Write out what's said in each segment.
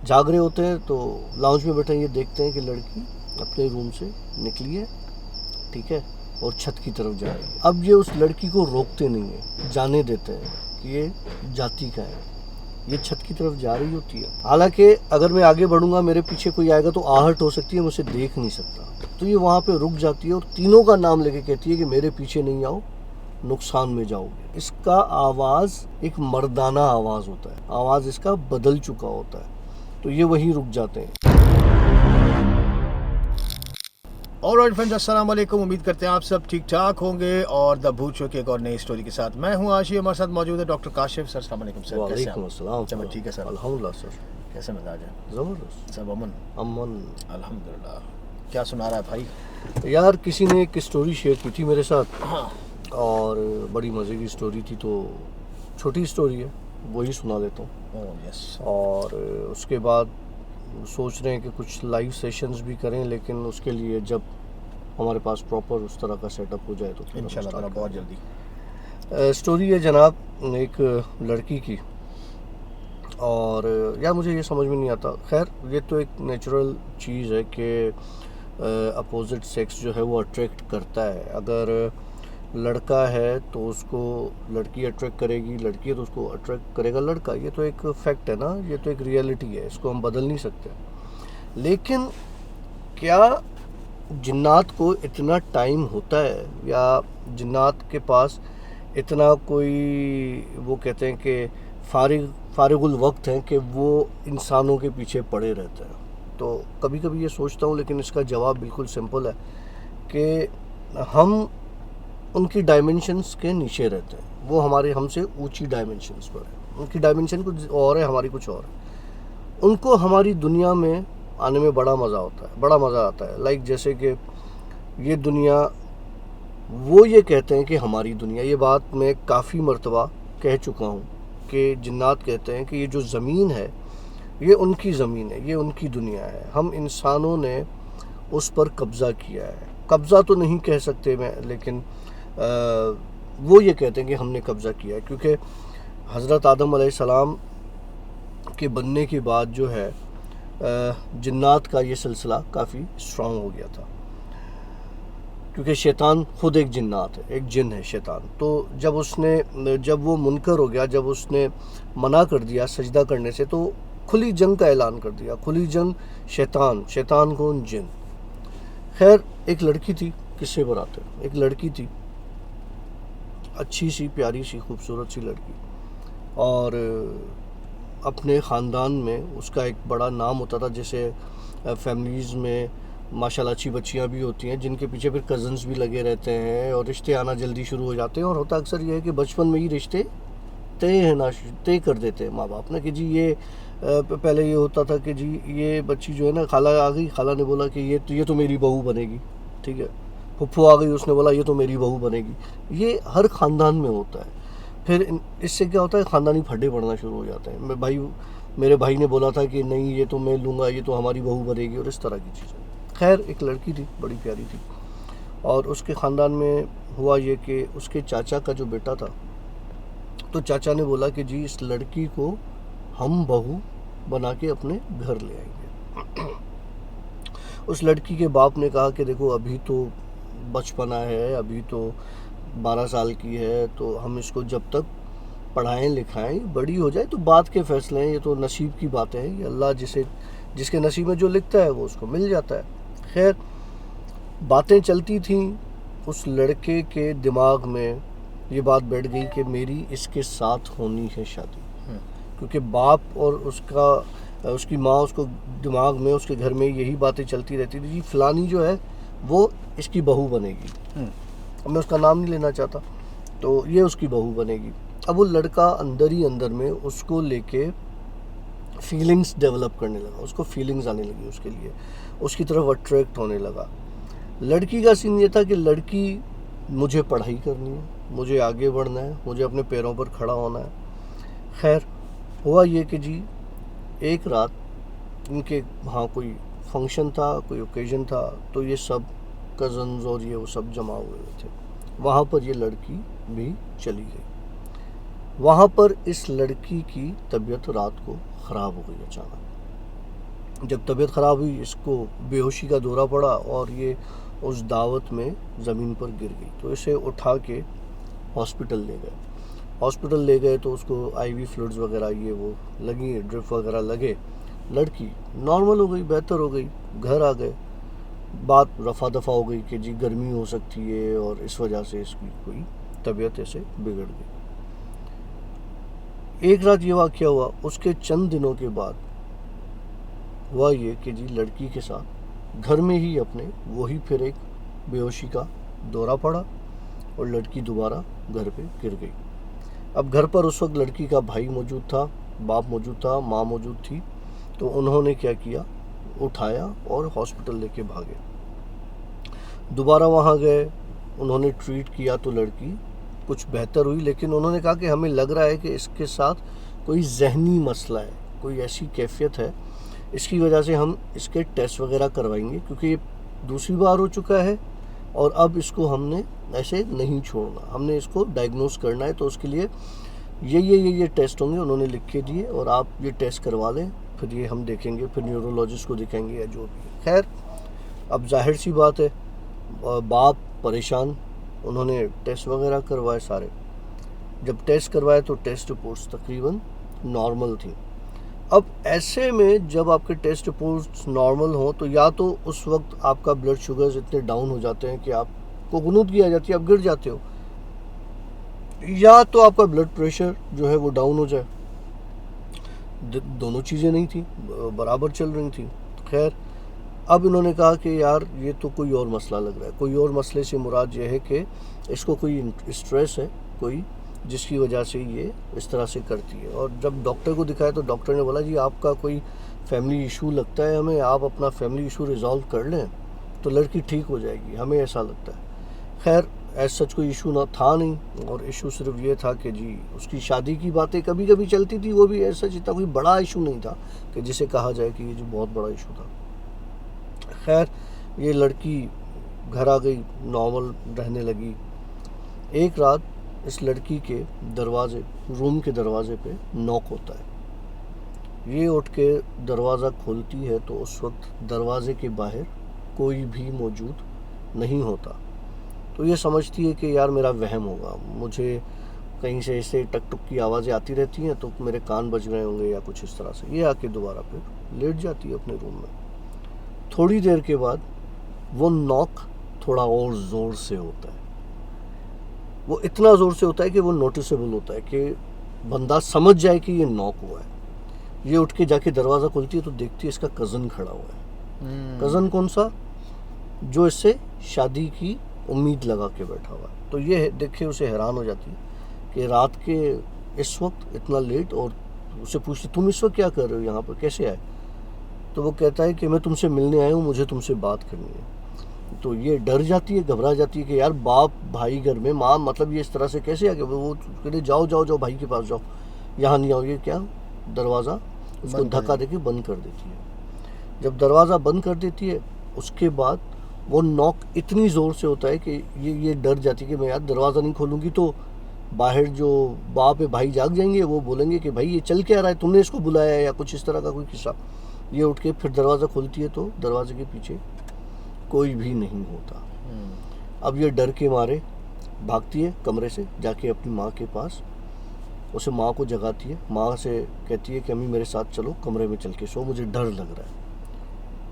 जाग रहे होते हैं तो लाउंज में बैठे ये देखते हैं कि लड़की अपने रूम से निकली है, ठीक है, और छत की तरफ जा रही है। अब ये उस लड़की को रोकते नहीं है, जाने देते हैं कि ये जाती का है, ये छत की तरफ जा रही होती है। हालांकि अगर मैं आगे बढ़ूंगा, मेरे पीछे कोई आएगा तो आहट हो सकती है, मैं उसे देख नहीं सकता। तो ये वहाँ पे रुक जाती है और तीनों का नाम लेके कहती है कि मेरे पीछे नहीं आओ, नुकसान में जाओगे। इसका आवाज़ एक मर्दाना आवाज़ होता है, आवाज़ इसका बदल चुका होता है, तो ये वहीं रुक जाते हैं। ऑलराइट फ्रेंड्स, अस्सलाम वालेकुम। उम्मीद करते हैं आप सब ठीक ठाक होंगे और द भूत शो की एक और नई स्टोरी के साथ मैं हूं आशी। हमारे साथ मौजूद है डॉक्टर काशिफ सर। अस्सलाम वालेकुम सर, कैसे हैं? वालेकुम अस्सलाम। सब ठीक है सर? अल्हम्दुलिल्लाह सर, कैसे मिजाज है? ज़बरदस्त, सब अमन? अमन। अल्हम्दुलिल्लाह। क्या सुना रहा है भाई? यार किसी ने एक स्टोरी शेयर की थी मेरे साथ, हाँ। और बड़ी मज़े की स्टोरी थी, तो छोटी स्टोरी है, वही सुना देता हूँ। Oh yes. और उसके बाद सोच रहे हैं कि कुछ लाइव सेशंस भी करें, लेकिन उसके लिए जब हमारे पास प्रॉपर उस तरह का सेटअप हो जाए तो फिर हम इंशाल्लाह start ताला बहुत करेंगे। जल्दी। स्टोरी है जनाब एक लड़की की, और यार मुझे ये समझ में नहीं आता। खैर ये तो एक नेचुरल चीज़ है कि अपोजिट सेक्स जो है वो अट्रैक्ट करता है। अगर लड़का है तो उसको लड़की अट्रैक्ट करेगी, लड़की है तो उसको अट्रैक्ट करेगा लड़का। ये तो एक फैक्ट है ना, ये तो एक रियलिटी है, इसको हम बदल नहीं सकते। लेकिन क्या जिन्नात को इतना टाइम होता है, या जिन्नात के पास इतना कोई, वो कहते हैं कि फारिगुल वक्त है कि वो इंसानों के पीछे पड़े रहते हैं? तो कभी कभी ये सोचता हूँ, लेकिन इसका जवाब बिल्कुल सिंपल है कि हम उनकी डायमेंशंस के नीचे रहते हैं, वो हमारे हमसे ऊंची डायमेंशंस पर है। उनकी डायमेंशन कुछ और है, हमारी कुछ और है। उनको हमारी दुनिया में आने में बड़ा मज़ा होता है, बड़ा मज़ा आता है। लाइक जैसे कि ये दुनिया, वो ये कहते हैं कि हमारी दुनिया, ये बात मैं काफ़ी मर्तबा कह चुका हूँ कि जिन्नात कहते हैं कि ये जो ज़मीन है ये उनकी ज़मीन है, ये उनकी दुनिया है। हम इंसानों ने उस पर कब्ज़ा किया है। कब्ज़ा तो नहीं कह सकते मैं, लेकिन वो ये कहते हैं कि हमने कब्ज़ा किया है, क्योंकि हज़रत आदम अलैहिस्सलाम के बनने के बाद जो है जिन्नात का ये सिलसिला काफ़ी स्ट्रॉन्ग हो गया था, क्योंकि शैतान खुद एक जिन्नात है, एक जिन है शैतान। तो जब वो मुनकर हो गया, जब उसने मना कर दिया सजदा करने से, तो खुली जंग का ऐलान कर दिया, खुली जंग शैतान कौन, जिन। खैर एक लड़की थी, किस्से पर आते हैं। एक लड़की थी, अच्छी सी प्यारी सी खूबसूरत सी लड़की, और अपने ख़ानदान में उसका एक बड़ा नाम होता था। जैसे फैमिलीज़ में माशाल्लाह अच्छी बच्चियां भी होती हैं जिनके पीछे फिर कज़न्स भी लगे रहते हैं, और रिश्ते आना जल्दी शुरू हो जाते हैं। और होता अक्सर ये है कि बचपन में ही रिश्ते तय कर देते हैं माँ बाप ना, कि जी ये पहले ये होता था कि जी ये बच्ची जो है ना, खाला आ गई, खाला ने बोला कि ये तो मेरी बहू बनेगी, ठीक है। फुफ्फू आ गई, उसने बोला ये तो मेरी बहू बनेगी। ये हर ख़ानदान में होता है। फिर इससे क्या होता है, ख़ानदानी फटे पड़ना शुरू हो जाते हैं। मेरे भाई ने बोला था कि नहीं ये तो मैं लूँगा, ये तो हमारी बहू बनेगी, और इस तरह की चीज़ें। खैर एक लड़की थी, बड़ी प्यारी थी, और उसके ख़ानदान में हुआ ये कि उसके चाचा का जो बेटा था, तो चाचा ने बोला कि जी इस लड़की को हम बहू बना के अपने घर ले आएंगे। उस लड़की के बाप ने कहा कि देखो अभी तो बचपना है, अभी तो 12 साल की है, तो हम इसको जब तक पढ़ाएं लिखाएं, बड़ी हो जाए तो बात के फैसले हैं, ये तो नसीब की बातें हैं, ये अल्लाह जिसके नसीब में जो लिखता है वो उसको मिल जाता है। खैर बातें चलती थीं, उस लड़के के दिमाग में ये बात बैठ गई कि मेरी इसके साथ होनी है शादी, क्योंकि बाप और उसकी माँ उसको दिमाग में, उसके घर में यही बातें चलती रहती थी, जी फलानी जो है वो इसकी बहू बनेगी। अब मैं उसका नाम नहीं लेना चाहता, तो ये उसकी बहू बनेगी। अब वो लड़का अंदर ही अंदर में उसको लेके फीलिंग्स डेवलप करने लगा, उसको फीलिंग्स आने लगी उसके लिए, उसकी तरफ अट्रैक्ट होने लगा। लड़की का सीन ये था कि लड़की, मुझे पढ़ाई करनी है, मुझे आगे बढ़ना है, मुझे अपने पैरों पर खड़ा होना है। खैर हुआ ये कि जी एक रात इनके वहाँ कोई फंक्शन था, कोई ओकेजन था, तो ये सब कज़न्स और ये वो सब जमा हुए थे। वहाँ पर ये लड़की भी चली गई। वहाँ पर इस लड़की की तबीयत रात को ख़राब हो गई अचानक। जब तबीयत ख़राब हुई, इसको बेहोशी का दौरा पड़ा और ये उस दावत में ज़मीन पर गिर गई। तो इसे उठा के हॉस्पिटल ले गए। हॉस्पिटल ले गए तो उसको आईवी फ्लूइड्स वगैरह ये वो लगी, ड्रिप वगैरह लगे। लड़की नॉर्मल हो गई, बेहतर हो गई, घर आ गए। बात रफा दफा हो गई कि जी गर्मी हो सकती है और इस वजह से इसकी कोई तबीयत ऐसे बिगड़ गई। एक रात ये वाक़या हुआ। उसके चंद दिनों के बाद हुआ ये कि जी लड़की के साथ घर में ही अपने वही फिर एक बेहोशी का दौरा पड़ा और लड़की दोबारा घर पे गिर गई। अब घर पर उस वक्त लड़की का भाई मौजूद था, बाप मौजूद था, माँ मौजूद थी। तो उन्होंने क्या किया, उठाया और हॉस्पिटल लेके भागे। दोबारा वहाँ गए, उन्होंने ट्रीट किया तो लड़की कुछ बेहतर हुई, लेकिन उन्होंने कहा कि हमें लग रहा है कि इसके साथ कोई जहनी मसला है, कोई ऐसी कैफियत है, इसकी वजह से हम इसके टेस्ट वगैरह करवाएंगे, क्योंकि ये दूसरी बार हो चुका है और अब इसको हमने ऐसे नहीं छोड़ना, हमने इसको डायग्नोस करना है। तो उसके लिए ये टेस्ट होंगे, उन्होंने लिख के दिए और आप ये टेस्ट करवा लें, फिर ये हम देखेंगे, फिर न्यूरोलॉजिस्ट को दिखाएंगे या जो भी है। खैर, अब जाहिर सी बात है, बाप परेशान, उन्होंने टेस्ट वगैरह करवाए सारे। जब टेस्ट करवाए तो टेस्ट रिपोर्ट्स तकरीबन नॉर्मल थी। अब ऐसे में जब आपके टेस्ट रिपोर्ट्स नॉर्मल हों तो या तो उस वक्त आपका ब्लड शुगर्स इतने डाउन हो जाते हैं कि आपको गुनूद की आ जाती है, आप गिर जाते हो, या तो आपका ब्लड प्रेशर जो है वो डाउन हो जाए। दोनों चीज़ें नहीं थी, बराबर चल रही थी। खैर, अब इन्होंने कहा कि यार ये तो कोई और मसला लग रहा है। कोई और मसले से मुराद ये है कि इसको कोई स्ट्रेस है, कोई जिसकी वजह से ये इस तरह से करती है। और जब डॉक्टर को दिखाया तो डॉक्टर ने बोला जी आपका कोई फैमिली इशू लगता है हमें, आप अपना फैमिली इशू रिजॉल्व कर लें तो लड़की ठीक हो जाएगी, हमें ऐसा लगता है। खैर, ऐसा सच कोई इशू ना था नहीं, और इशू सिर्फ ये था कि जी उसकी शादी की बातें कभी कभी चलती थी, वो भी ऐसा इतना कोई बड़ा इशू नहीं था कि जिसे कहा जाए कि ये जो बहुत बड़ा इशू था। खैर, ये लड़की घर आ गई, नॉर्मल रहने लगी। एक रात इस लड़की के दरवाजे, रूम के दरवाजे पे नॉक होता है। ये उठ के दरवाज़ा खोलती है तो उस वक्त दरवाजे के बाहर कोई भी मौजूद नहीं होता। तो ये समझती है कि यार मेरा वहम होगा, मुझे कहीं से ऐसे टक टुक की आवाज़ें आती रहती हैं तो मेरे कान बज रहे होंगे या कुछ इस तरह से। ये आके दोबारा फिर लेट जाती है अपने रूम में। थोड़ी देर के बाद वो नॉक थोड़ा और ज़ोर से होता है। वो इतना ज़ोर से होता है कि वो नोटिसेबल होता है कि बंदा समझ जाए कि ये नॉक हुआ है। ये उठ के जाके दरवाज़ा खोलती है तो देखती है इसका कज़न खड़ा हुआ है। कज़न कौन सा? जो इससे शादी की उम्मीद लगा के बैठा हुआ है। तो ये देख के उसे हैरान हो जाती है कि रात के इस वक्त इतना लेट, और उसे पूछती तुम इस वक्त क्या कर रहे हो यहाँ पर, कैसे आए? तो वो कहता है कि मैं तुमसे मिलने आया हूँ, मुझे तुमसे बात करनी है। तो ये डर जाती है, घबरा जाती है कि यार बाप भाई घर में, माँ मतलब ये इस तरह से कैसे आ गया? वो कहते जाओ जाओ जाओ भाई के पास जाओ, यहाँ नहीं आओ। ये क्या, दरवाज़ा उसको धक्का देके बंद कर देती है। जब दरवाज़ा बंद कर देती है उसके बाद वो नॉक इतनी ज़ोर से होता है कि ये डर जाती है कि मैं यार दरवाज़ा नहीं खोलूँगी तो बाहर जो बाप है भाई जाग जाएंगे, वो बोलेंगे कि भाई ये चल क्या रहा है, तुमने इसको बुलाया है, या कुछ इस तरह का कोई किस्सा। ये उठ के फिर दरवाज़ा खोलती है तो दरवाजे के पीछे कोई भी नहीं होता। अब ये डर के मारे भागती है कमरे से, जाके अपनी माँ के पास उसे माँ को जगाती है। माँ से कहती है कि अम्मी मेरे साथ चलो, कमरे में चल के सो, मुझे डर लग रहा है।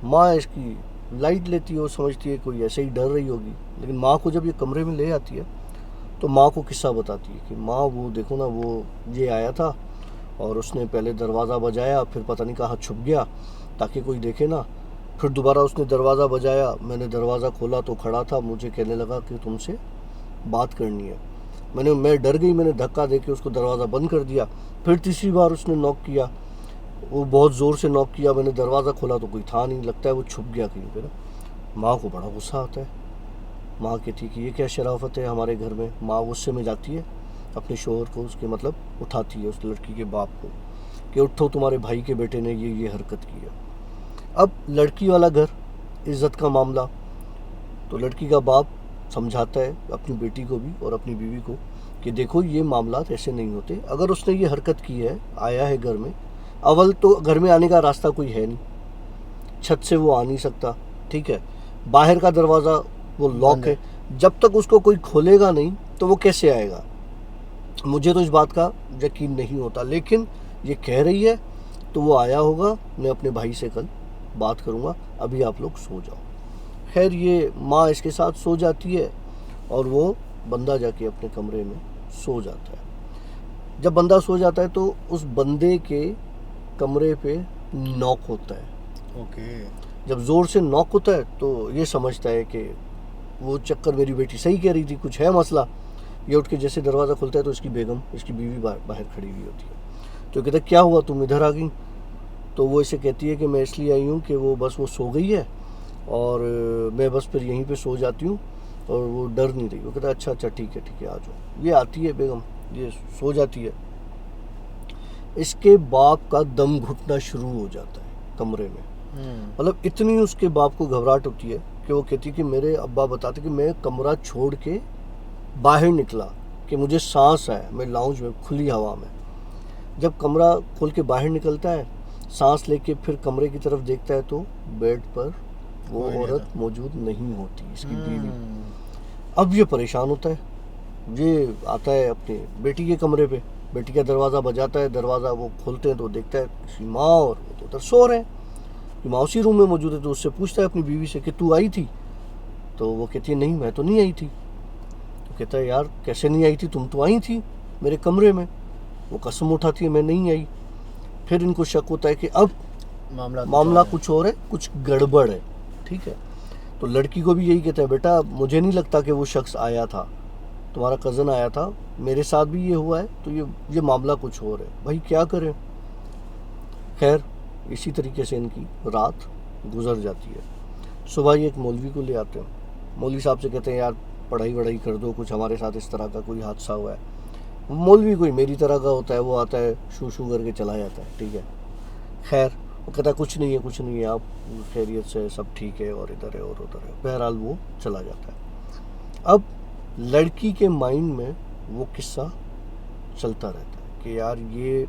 माँ इसकी लाइट लेती है, वो समझती है कोई ऐसे ही डर रही होगी। लेकिन माँ को जब ये कमरे में ले आती है तो माँ को किस्सा बताती है कि माँ वो देखो ना, वो ये आया था और उसने पहले दरवाज़ा बजाया, फिर पता नहीं कहाँ छुप गया ताकि कोई देखे ना, फिर दोबारा उसने दरवाज़ा बजाया, मैंने दरवाज़ा खोला तो खड़ा था, मुझे कहने लगा कि तुमसे बात करनी है। मैं डर गई, मैंने धक्का दे के उसको दरवाज़ा बंद कर दिया। फिर तीसरी बार उसने नॉक किया, वो बहुत ज़ोर से नॉक किया, मैंने दरवाज़ा खोला तो कोई था नहीं, लगता है वो छुप गया कहीं पे ना। माँ को बड़ा गुस्सा आता है। माँ कहती कि ये क्या शराफत है हमारे घर में। माँ गुस्से में जाती है अपने शोहर को, उसके मतलब उठाती है उस लड़की के बाप को कि उठो, तुम्हारे भाई के बेटे ने ये हरकत की है। अब लड़की वाला घर, इज़्ज़त का मामला, तो लड़की का बाप समझाता है अपनी बेटी को भी और अपनी बीवी को कि देखो ये मामला ऐसे नहीं होते। अगर उसने ये हरकत की है, आया है घर में, अव्वल तो घर में आने का रास्ता कोई है नहीं, छत से वो आ नहीं सकता, ठीक है। बाहर का दरवाज़ा वो लॉक है, जब तक उसको कोई खोलेगा नहीं तो वो कैसे आएगा। मुझे तो इस बात का यकीन नहीं होता, लेकिन ये कह रही है तो वो आया होगा। मैं अपने भाई से कल बात करूँगा, अभी आप लोग सो जाओ। खैर ये माँ इसके साथ सो जाती है और वो बंदा जाके अपने कमरे में सो जाता है। जब बंदा सो जाता है तो उस बंदे के कमरे पे नॉक होता है। ओके। जब ज़ोर से नॉक होता है तो ये समझता है कि वो चक्कर मेरी बेटी सही कह रही थी, कुछ है मसला। ये उठ के जैसे दरवाज़ा खुलता है तो इसकी बेगम, इसकी बीवी बाहर खड़ी हुई होती है। तो कहता है क्या हुआ, तुम इधर आ गई? तो वो इसे कहती है कि मैं इसलिए आई हूँ कि वो बस वो सो गई है और मैं बस फिर यहीं पे सो जाती हूँ और वो डर नहीं रही। वो कहता है अच्छा ठीक है आ जाओ। ये आती है बेगम, ये सो जाती है। इसके बाप का दम घुटना शुरू हो जाता है कमरे में। मतलब इतनी उसके बाप को घबराहट होती है कि वो कहती है कि मेरे अब्बा बताते कि मैं कमरा छोड़ के बाहर निकला कि मुझे सांस आया, मैं लाउंज में खुली हवा में। जब कमरा खोल के बाहर निकलता है, सांस लेके फिर कमरे की तरफ देखता है तो बेड पर वो औरत मौजूद नहीं होती, इसकी बीवी। अब ये परेशान होता है, ये आता है अपने बेटी के कमरे पे, बेटी का दरवाज़ा बजाता है। दरवाज़ा वो खोलते हैं तो देखता है उसकी माँ और वो तो उधर सो रहे हैं। माँ उसी रूम में मौजूद है। तो उससे पूछता है अपनी बीवी से कि तू आई थी? तो वो कहती है नहीं, मैं तो नहीं आई थी। तो कहता है यार कैसे नहीं आई थी, तुम तो आई थी मेरे कमरे में। वो कसम उठाती है मैं नहीं आई। फिर इनको शक होता है कि अब मामला कुछ और है, कुछ गड़बड़ है, ठीक है। तो लड़की को भी यही कहता है बेटा मुझे नहीं लगता कि वो शख्स आया था, तुम्हारा कज़न आया था, मेरे साथ भी ये हुआ है, तो ये मामला कुछ और है, भाई क्या करें। खैर इसी तरीके से इनकी रात गुजर जाती है। सुबह ये एक मौलवी को ले आते हैं। मौलवी साहब से कहते हैं यार पढ़ाई वढ़ाई कर दो, कुछ हमारे साथ इस तरह का कोई हादसा हुआ है। मौलवी कोई मेरी तरह का होता है, वो आता है शू करके चला जाता है, ठीक है। खैर वो कहता है कुछ नहीं है, आप खैरियत से सब ठीक है और इधर है और उधर है। बहरहाल वो चला जाता है। अब लड़की के माइंड में वो किस्सा चलता रहता है कि यार ये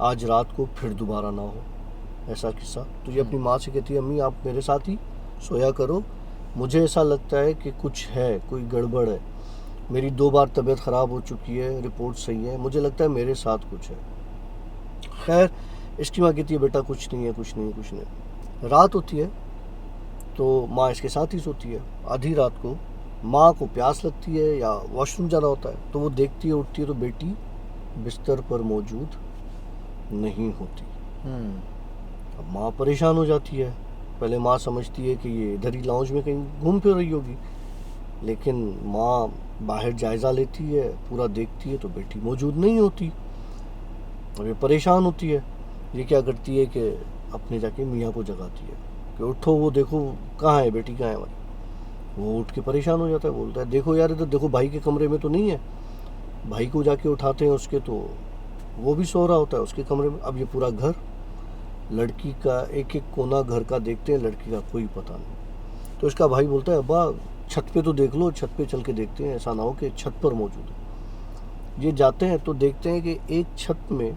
आज रात को फिर दोबारा ना हो ऐसा किस्सा। तो ये अपनी माँ से कहती है अम्मी आप मेरे साथ ही सोया करो, मुझे ऐसा लगता है कि कुछ है, कोई गड़बड़ है। मेरी 2 बार तबीयत ख़राब हो चुकी है, रिपोर्ट सही है, मुझे लगता है मेरे साथ कुछ है। खैर इसकी माँ कहती है बेटा कुछ नहीं है। रात होती है तो माँ इसके साथ ही सोती है। आधी रात को माँ को प्यास लगती है या वॉशरूम जाना होता है तो वो देखती है, उठती है तो बेटी बिस्तर पर मौजूद नहीं होती। अब माँ परेशान हो जाती है। पहले माँ समझती है कि ये इधर ही लाउंज में कहीं घूम फिर रही होगी, लेकिन माँ बाहर जायज़ा लेती है, पूरा देखती है तो बेटी मौजूद नहीं होती। अब ये परेशान होती है। ये क्या करती है कि अपने जाके मियाँ को जगाती है कि उठो, वो देखो कहाँ है बेटी, कहाँ है हमारी। वो उठ के परेशान हो जाता है, बोलता है देखो यार इधर देखो, भाई के कमरे में तो नहीं है। भाई को जाके उठाते हैं उसके, तो वो भी सो रहा होता है उसके कमरे में। अब ये पूरा घर, लड़की का एक एक कोना घर का देखते हैं, लड़की का कोई पता नहीं। तो इसका भाई बोलता है अब्बा छत पे तो देख लो, छत पे चल के देखते हैं, ऐसा ना हो कि छत पर मौजूद है। ये जाते हैं तो देखते हैं कि एक छत में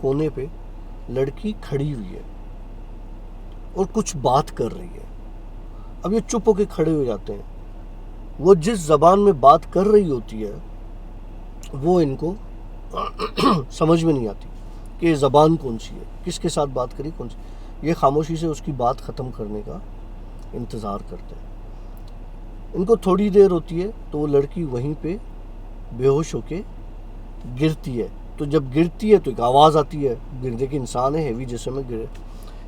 कोने पे लड़की खड़ी हुई है और कुछ बात कर रही है। अब ये चुप होके खड़े हो जाते हैं। वो जिस ज़बान में बात कर रही होती है वो इनको समझ में नहीं आती कि ये ज़बान कौन सी है, किसके साथ बात करी, कौन सी। ये खामोशी से उसकी बात ख़त्म करने का इंतज़ार करते हैं। इनको थोड़ी देर होती है तो वो लड़की वहीं पे बेहोश होके गिरती है। तो जब गिरती है तो एक आवाज़ आती है, गिरने के इंसान है, हेवी जिस्म में गिरे।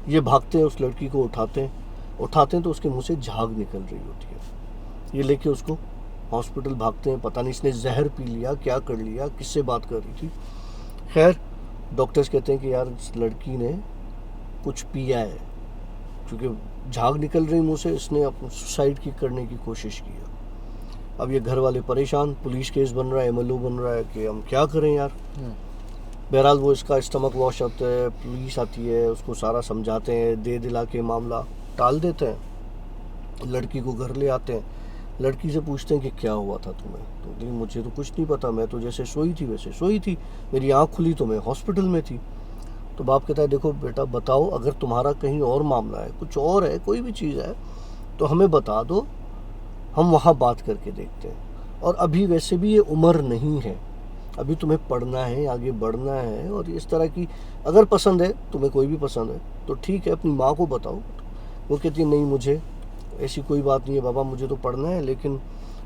ये भागते हैं, उस लड़की को उठाते हैं तो उसके मुंह से झाग निकल रही होती है। ये लेके उसको हॉस्पिटल भागते हैं। पता नहीं इसने जहर पी लिया, क्या कर लिया, किससे बात कर रही थी। खैर डॉक्टर्स कहते हैं कि यार इस लड़की ने कुछ पिया है, क्योंकि झाग निकल रही मुंह से, इसने अपनी सुसाइड करने की कोशिश की है। अब ये घर वाले परेशान, पुलिस केस बन रहा है, MLO बन रहा है कि हम क्या करें यार। बहरहाल वो इसका स्टमक वॉश होता है, पुलिस आती है, उसको सारा समझाते हैं, दे दिला के मामला टाल देते हैं। लड़की को घर ले आते हैं। लड़की से पूछते हैं कि क्या हुआ था तुम्हें। तो नहीं मुझे तो कुछ नहीं पता, मैं तो जैसे सोई थी वैसे सोई थी, मेरी आँख खुली तो मैं हॉस्पिटल में थी। तो बाप कहता है देखो बेटा बताओ, अगर तुम्हारा कहीं और मामला है, कुछ और है, कोई भी चीज़ है तो हमें बता दो, हम वहाँ बात करके देखते हैं। और अभी वैसे भी ये उम्र नहीं है, अभी तुम्हें पढ़ना है, आगे बढ़ना है। और इस तरह की अगर पसंद है, तुम्हें कोई भी पसंद है तो ठीक है, अपनी माँ को बताओ। वो कहती है नहीं, मुझे ऐसी कोई बात नहीं है बाबा, मुझे तो पढ़ना है, लेकिन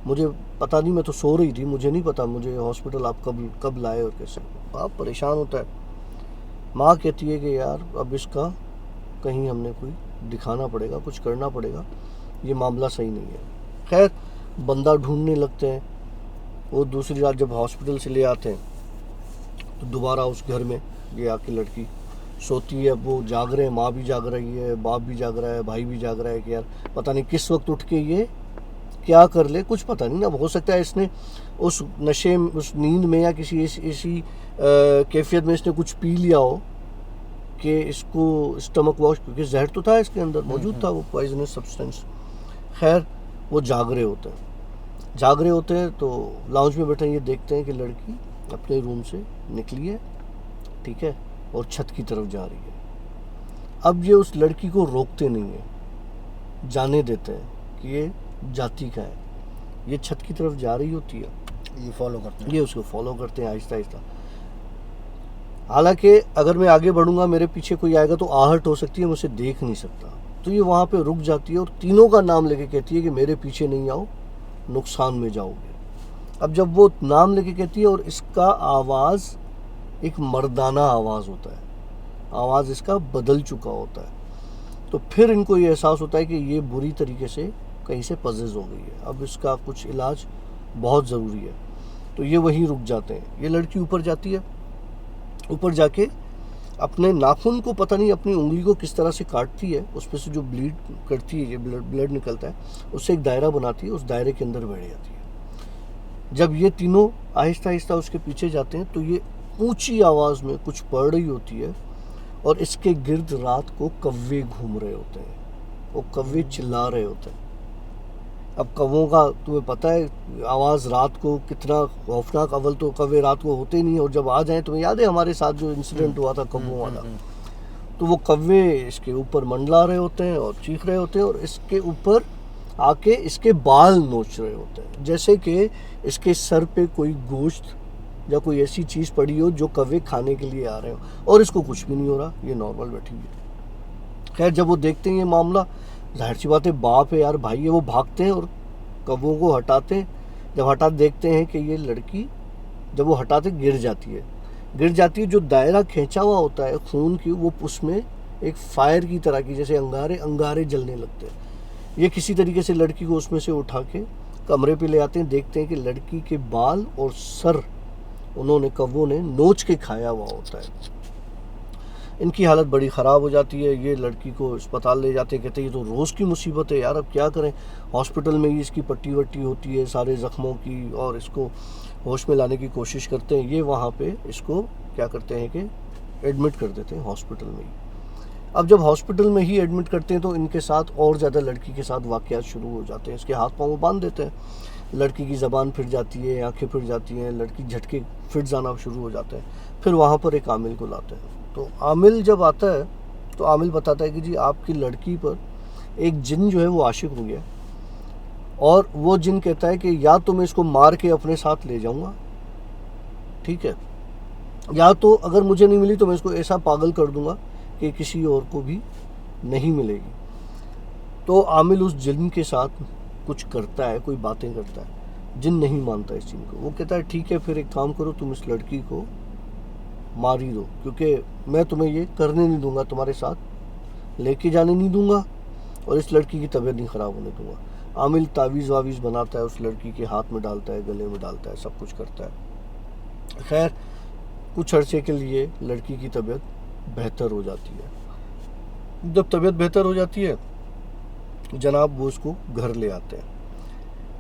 मुझे पता नहीं, मैं तो सो रही थी, मुझे नहीं पता मुझे हॉस्पिटल आप कब लाए और कैसे। आप परेशान होता है। माँ कहती है कि यार अब इसका कहीं हमने कोई दिखाना पड़ेगा, कुछ करना पड़ेगा, ये मामला सही नहीं है। खैर बंदा ढूंढने लगते हैं। वो दूसरी रात जब हॉस्पिटल से ले आते हैं तो दोबारा उस घर में ये आके लड़की सोती है। वो जाग रहे हैं, माँ भी जाग रही है, बाप भी जाग रहा है, भाई भी जाग रहा है कि यार पता नहीं किस वक्त उठ के ये क्या कर ले, कुछ पता नहीं ना। हो सकता है इसने उस नशे में, उस नींद में या किसी ऐसी कैफियत में इसने कुछ पी लिया हो कि इसको स्टमक वॉश, क्योंकि जहर तो था इसके अंदर मौजूद था, वो पॉइजनस सब्सटेंस। खैर वो जाग रहे होते हैं तो लाउंज में बैठे ये देखते हैं कि लड़की अपने रूम से निकली है, ठीक है, और छत की तरफ जा रही है। अब ये उस लड़की को रोकते नहीं है, जाने देते हैं कि ये जाती का है, ये छत की तरफ जा रही होती है, ये फॉलो करते हैं, ये उसको फॉलो करते हैं आहिस्ता आहिस्ता। हालांकि अगर मैं आगे बढ़ूंगा, मेरे पीछे कोई आएगा तो आहट हो सकती है, मुझे देख नहीं सकता। तो ये वहाँ पे रुक जाती है और तीनों का नाम लेके कहती है कि मेरे पीछे नहीं आओ, नुकसान में जाओगे। अब जब वो नाम लेके कहती है और इसका आवाज़ एक मर्दाना आवाज़ होता है, आवाज़ इसका बदल चुका होता है, तो फिर इनको ये एहसास होता है कि ये बुरी तरीके से कहीं से पजेज़ हो गई है, अब इसका कुछ इलाज बहुत ज़रूरी है। तो ये वहीं रुक जाते हैं। ये लड़की ऊपर जाती है, ऊपर जाके अपने नाखून को, पता नहीं अपनी उंगली को किस तरह से काटती है, उसमें से जो ब्लीड करती है, ये ब्लड निकलता है, उससे एक दायरा बनाती है, उस दायरे के अंदर बैठ जाती है। जब ये तीनों आहिस्ता आहिस्ता उसके पीछे जाते हैं तो ये ऊंची आवाज़ में कुछ पढ़ रही होती है और इसके गिर्द रात को कौवे घूम रहे होते हैं, वो कौवे चिल्ला रहे होते हैं। अब कौवों का तुम्हें पता है आवाज़ रात को कितना खौफनाक, अव्वल तो कौवे रात को होते नहीं, और जब आ जाएं, तुम्हें याद है हमारे साथ जो इंसिडेंट हुआ था कौवों वाला, तो वो कौवे इसके ऊपर मंडला रहे होते हैं और चीख रहे होते हैं और इसके ऊपर आके इसके बाल नोच रहे होते हैं, जैसे कि इसके सर पे कोई गोश्त या कोई ऐसी चीज़ पड़ी हो जो कौवे खाने के लिए आ रहे हो, और इसको कुछ भी नहीं हो रहा, ये नॉर्मल बैठी हुई है। खैर जब वो देखते हैं ये मामला, जाहिर सी बात है बाप है यार, भाई है, वो भागते हैं और कौवों को हटाते हैं। जब हटा देखते हैं कि ये लड़की, जब वो हटाते गिर जाती है, जो दायरा खींचा हुआ होता है खून की, वो उसमें एक फायर की तरह की, जैसे अंगारे जलने लगते हैं। ये किसी तरीके से लड़की को उसमें से उठा के कमरे पे ले आते हैं, देखते हैं कि लड़की के बाल और सर उन्होंने कौवों ने नोच के खाया हुआ होता है। इनकी हालत बड़ी ख़राब हो जाती है। ये लड़की को अस्पताल ले जाते हैं, कहते हैं ये तो रोज़ की मुसीबत है यार, अब क्या करें। हॉस्पिटल में ही इसकी पट्टी वट्टी होती है सारे ज़ख्मों की, और इसको होश में लाने की कोशिश करते हैं। ये वहाँ पे इसको क्या करते हैं कि एडमिट कर देते हैं हॉस्पिटल में ही। अब जब हॉस्पिटल में ही एडमिट करते हैं तो इनके साथ और ज़्यादा लड़की के साथ वाक़यात शुरू हो जाते हैं। इसके हाथ पाँव बांध देते हैं, लड़की की ज़बान फिर जाती है, आँखें फिर जाती हैं, लड़की झटके फिट्स आना शुरू हो जाते हैं। फिर वहाँ पर एक आमिल को लाते हैं। तो आमिल जब आता है तो आमिल बताता है कि जी आपकी लड़की पर एक जिन जो है वो आशिक हो गया, और वो जिन कहता है कि या तो मैं इसको मार के अपने साथ ले जाऊंगा, ठीक है, या तो अगर मुझे नहीं मिली तो मैं इसको ऐसा पागल कर दूंगा कि किसी और को भी नहीं मिलेगी। तो आमिल उस जिन के साथ कुछ करता है, कोई बातें करता है। जिन नहीं मानता इस जिन को, वो कहता है ठीक है फिर एक काम करो, तुम इस लड़की को मार ही दो, क्योंकि मैं तुम्हें ये करने नहीं दूंगा, तुम्हारे साथ लेके जाने नहीं दूंगा, और इस लड़की की तबीयत नहीं ख़राब होने दूंगा। आमिल तावीज़ वावीज़ बनाता है, उस लड़की के हाथ में डालता है, गले में डालता है, सब कुछ करता है। खैर कुछ अरसे के लिए लड़की की तबीयत बेहतर हो जाती है। जब तबीयत बेहतर हो जाती है जनाब वो उसको घर ले आते हैं।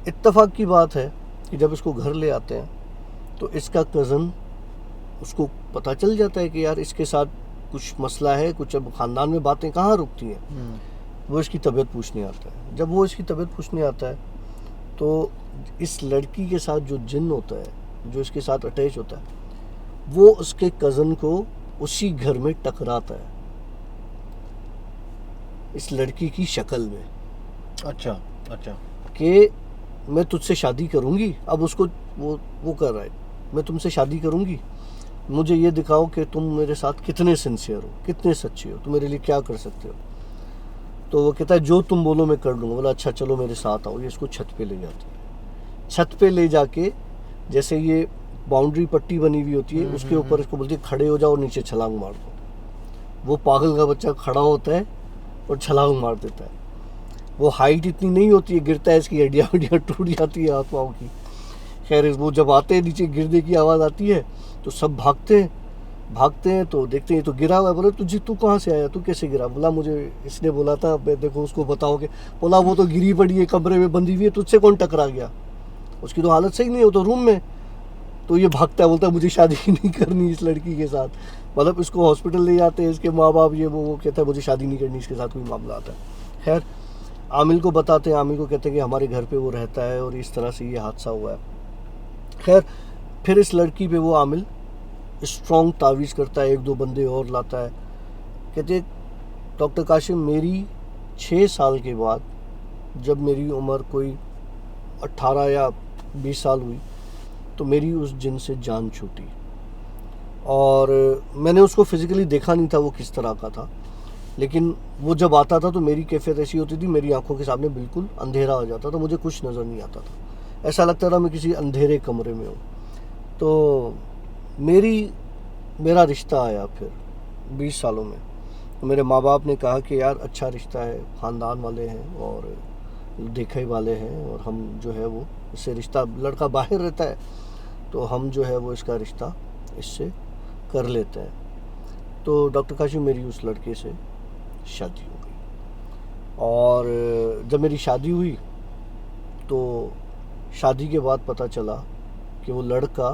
इत्तेफाक की बात है कि जब इसको घर ले आते हैं तो इसका कज़न, उसको पता चल जाता है कि यार इसके साथ कुछ मसला है, कुछ अब ख़ानदान में बातें कहाँ रुकती हैं। वो इसकी तबीयत पूछने आता है। जब वो इसकी तबीयत पूछने आता है तो इस लड़की के साथ जो जिन होता है, जो इसके साथ अटैच होता है, वो उसके कज़न को उसी घर में टकराता है इस लड़की की शक्ल में अच्छा अच्छा। कि मैं तुझसे शादी करूंगी। अब उसको वो कर रहा है, मैं तुमसे शादी करूंगी, मुझे ये दिखाओ कि तुम मेरे साथ कितने सिंसियर हो, कितने सच्चे हो, तुम मेरे लिए क्या कर सकते हो। तो वो कहता है जो तुम बोलो मैं कर लूँगा। बोला अच्छा चलो मेरे साथ आओ। ये इसको छत पे ले जाती है। छत पे ले जाके जैसे ये बाउंड्री पट्टी बनी हुई होती है उसके ऊपर इसको बोलती है खड़े हो जाओ और नीचे छलांग मार दो। वो पागल का बच्चा खड़ा होता है और छलांग मार देता है। वो हाइट इतनी नहीं होती है, गिरता है, इसकी हड्डियाँ हड्डियाँ टूट जाती है हाथ पाँव की। खैर वो जब आते हैं नीचे गिरने की आवाज़ आती है तो सब भागते हैं तो देखते हैं तो गिरा हुआ है। बोले तू कहाँ से आया, तू कैसे गिरा। बोला मुझे इसने बोला था, मैं देखो उसको बताओगे। बोला वो तो गिरी पड़ी है, कमरे में बंधी हुई है, तुझसे कौन टकरा गया। उसकी तो हालत सही नहीं है, वो तो रूम में। तो ये भागता है, बोलता है मुझे शादी नहीं करनी इस लड़की के साथ। मतलब इसको हॉस्पिटल ले जाते हैं इसके माँ बाप, ये वो कहता है मुझे शादी नहीं करनी इसके साथ, कोई मामला आता है। खैर आमिल को बताते हैं, आमिल को कहते हैं कि हमारे घर पे वो रहता है और इस तरह से ये हादसा हुआ है। खैर फिर इस लड़की पे वो आमिल स्ट्रॉन्ग तावीज़ करता है, 1-2 बंदे और लाता है। कहते डॉक्टर काशिम मेरी 6 साल के बाद जब मेरी उम्र कोई 18 या 20 साल हुई तो मेरी उस जिन से जान छूटी। और मैंने उसको फिज़िकली देखा नहीं था वो किस तरह का था, लेकिन वो जब आता था तो मेरी कैफियत ऐसी होती थी, मेरी आंखों के सामने बिल्कुल अंधेरा हो जाता था, मुझे कुछ नज़र नहीं आता था, ऐसा लगता था मैं किसी अंधेरे कमरे में हूँ। तो मेरा रिश्ता आया फिर 20 सालों में। तो मेरे माँ बाप ने कहा कि यार अच्छा रिश्ता है, ख़ानदान वाले हैं और देखे वाले हैं, और हम जो है वो इससे रिश्ता, लड़का बाहर रहता है तो हम जो है वो इसका रिश्ता इससे कर लेते हैं। तो डॉक्टर काशिम मेरी उस लड़के से शादी हो गई। और जब मेरी शादी हुई तो शादी के बाद पता चला कि वो लड़का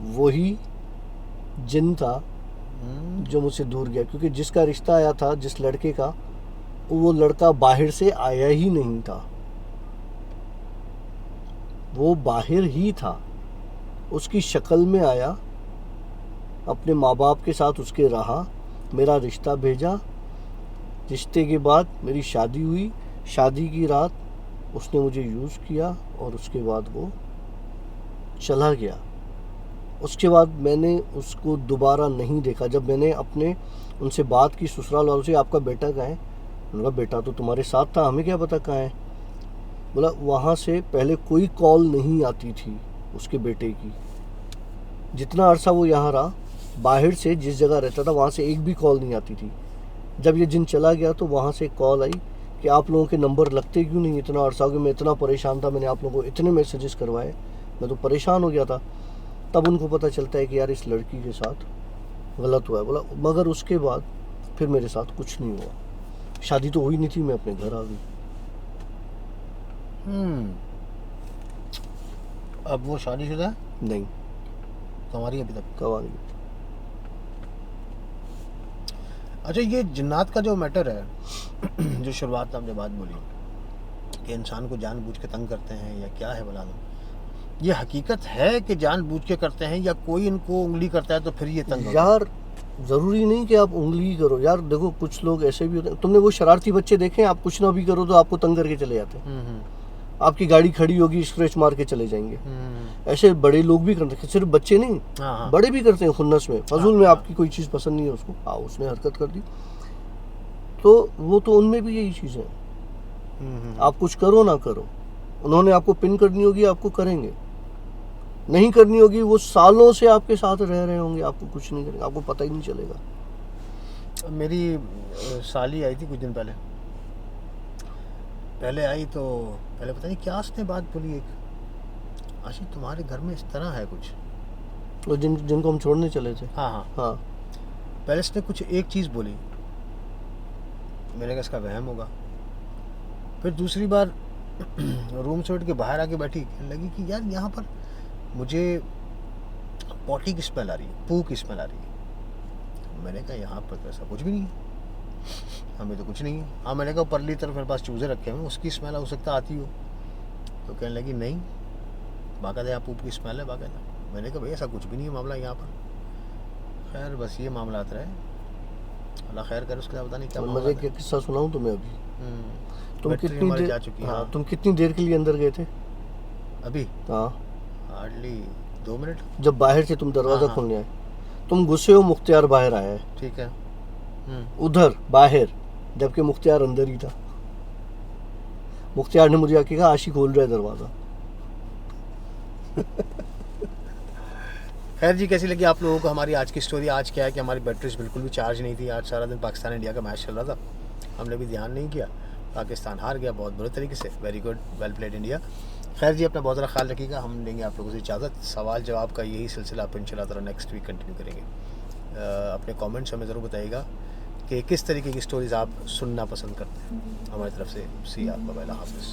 वही जिन था जो मुझसे दूर गया, क्योंकि जिसका रिश्ता आया था जिस लड़के का, वो लड़का बाहर से आया ही नहीं था, वो बाहर ही था, उसकी शक्ल में आया, अपने माँ बाप के साथ उसके रहा, मेरा रिश्ता भेजा, रिश्ते के बाद मेरी शादी हुई, शादी की रात उसने मुझे यूज़ किया और उसके बाद वो चला गया। उसके बाद मैंने उसको दोबारा नहीं देखा। जब मैंने अपने उनसे बात की ससुराल वालों से, आपका बेटा कहाँ है, उन्होंने कहा बेटा तो तुम्हारे साथ था, हमें क्या पता कहाँ है। बोला वहाँ से पहले कोई कॉल नहीं आती थी उसके बेटे की, जितना अरसा वो यहाँ रहा, बाहर से जिस जगह रहता था वहाँ से एक भी कॉल नहीं आती थी। जब ये जिन चला गया तो वहाँ से कॉल आई कि आप लोगों के नंबर लगते क्यों नहीं, इतना अरसा हो गया, मैं इतना परेशान था, मैंने आप लोगों को इतने मैसेजेस करवाए, मैं तो परेशान हो गया था। तब उनको पता चलता है कि यार इस लड़की के साथ गलत हुआ है। बोला मगर उसके बाद फिर मेरे साथ कुछ नहीं हुआ, शादी तो हुई नहीं थी, मैं अपने घर आ गई। अब वो शादीशुदा है? नहीं, तुम्हारी अभी तक? कब आ गई। अच्छा ये जिन्नात का जो मैटर है जो शुरुआत में आपने बात बोली कि इंसान को जानबूझ के तंग करते हैं या क्या है बता दो, ये हकीकत है कि जानबूझ के करते हैं या कोई इनको उंगली करता है तो फिर ये तंग यार ज़रूरी नहीं कि आप उंगली करो यार। देखो कुछ लोग ऐसे भी होते हैं, तुमने वो शरारती बच्चे देखे, आप कुछ ना भी करो तो आपको तंग करके चले जाते हैं। आपकी गाड़ी खड़ी होगी स्क्रैच मार के चले जाएंगे। ऐसे बड़े लोग भी करते हैं, सिर्फ बच्चे नहीं, बड़े भी करते हैं खुन्नस में, फजूल में। आपकी कोई चीज़ पसंद नहीं है उसको, हाँ उसने हरकत कर दी तो वो तो उनमें भी यही चीज़ है। आप कुछ करो ना करो, उन्होंने आपको पिन करनी होगी, आपको करेंगे, नहीं करनी होगी, वो सालों से आपके साथ रह रहे होंगे, आपको कुछ नहीं करेंगे, आपको पता ही नहीं चलेगा। मेरी साली आई थी कुछ दिन पहले आई तो पहले पता नहीं क्या उसने बात बोली, एक आशी तुम्हारे घर में इस तरह है कुछ, तो जिनको हम छोड़ने चले थे। हाँ पहले उसने कुछ एक चीज़ बोली, मेरे का इसका वहम होगा। फिर दूसरी बार रूम से उठ के बाहर आके बैठी, कहने लगी कि यार यहाँ पर मुझे पॉटी की स्मेल आ रही है, पू की स्मेल आ रही है। मैंने कहा यहाँ पर तो ऐसा कुछ भी नहीं है, हमें तो कुछ नहीं है। हाँ मैंने कहा परली तरफ मेरे पास चूज़े रखे हैं, उसकी स्मेल हो सकता आती हो। तो कहने लगी नहीं बाकायदा यहाँ पूप की स्मेल है बाकायदा। मैंने कहा भाई ऐसा कुछ भी नहीं है मामला यहाँ पर। खैर बस ये मामला रहे, अल्लाह खैर करे, उसके बाद पता नहीं क्या और मामला मज़े है। का किस्सा सुनाऊँ तुम्हें अभी? तुम बैटरी कितनी हमारी देर जा चुकी है। हाँ तुम कितनी देर के लिए अंदर गए थे? अभी हाँ हार्डली 2 मिनट। जब बाहर से तुम दरवाज़ा हाँ। खोलने आए, तुम गुस्से हो, मुख्तियार बाहर आया है ठीक है। उधर बाहर, जबकि मुख्तियार अंदर ही था। मुख्तियार ने मुझे आके कहा आशी खोल रहा है दरवाज़ा। खैर जी, कैसी लगी आप लोगों को हमारी आज की स्टोरी? आज क्या है कि हमारी बैटरीज बिल्कुल भी चार्ज नहीं थी। आज सारा दिन पाकिस्तान इंडिया का मैच चल रहा था, हमने भी ध्यान नहीं किया, पाकिस्तान हार गया बहुत बुरे तरीके से। Very good, well played India. खैर जी, अपना बहुत ज़्यादा ख्याल रखिएगा। हम लेंगे आप लोगों से इजाज़त। सवाल जवाब का यही सिलसिला आप इंशाल्लाह ताला नेक्स्ट वीक कंटिन्यू करेंगे। अपने कमेंट्स हमें ज़रूर बताइएगा कि किस तरीके की स्टोरीज़ आप सुनना पसंद करते हैं। हमारी तरफ से सी आर बाय, हाफिज़।